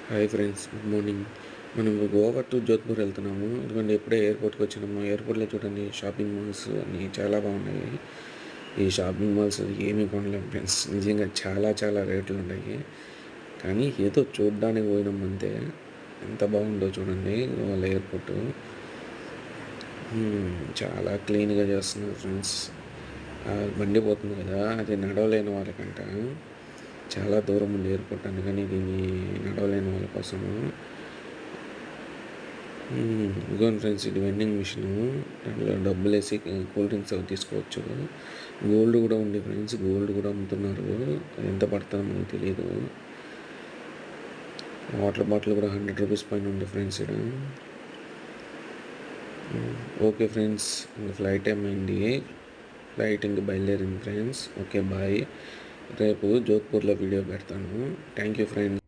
Hi friends, good morning. మనం Goa to Jodhpur వెళ్తున్నాము. ఎందుకంటే ఇప్పుడే ఎయిర్పోర్ట్కి వచ్చినాము. ఎయిర్పోర్ట్లో చూడండి, షాపింగ్ మాల్స్ అన్నీ చాలా బాగున్నాయి. ఈ షాపింగ్ మాల్స్ ఏమీ కొనలేము ఫ్రెండ్స్. నిజంగా చాలా చాలా రేట్లు ఉన్నాయి. కానీ ఏదో చూడడానికి పోయినాం అంతే. ఎంత బాగుందో చూడండి వాళ్ళ ఎయిర్పోర్టు. చాలా క్లీన్గా చేస్తున్నారు ఫ్రెండ్స్. బండి పోతుంది కదా, అది నడవలేని వాళ్ళకంట. చాలా దూరం ఉంది ఎయిర్పోర్ట్, అందుకని దీన్ని నడవలేని వాళ్ళ కోసము. ఇదిగోండి ఫ్రెండ్స్, ఇది వెండింగ్ మిషన్. దాంట్లో డబ్బులు వేసి కూల్ డ్రింక్స్ అవి తీసుకోవచ్చు. గోల్డ్ కూడా ఉంది ఫ్రెండ్స్, గోల్డ్ కూడా అమ్ముతున్నారు. అది ఎంత పడుతుందో మనకు తెలియదు. వాటర్ బాటిల్ కూడా 100 రూపీస్ పైన ఉంది ఫ్రెండ్స్ ఇక్కడ. ఓకే ఫ్రెండ్స్, ఇంకా ఫ్లైట్ టైం అయింది. ఫ్లైట్ ఇంక బయలుదేరింది ఫ్రెండ్స్. Okay bye. రేపు జోధ్పూర్లో వీడియో పెడతాను. Thank you friends.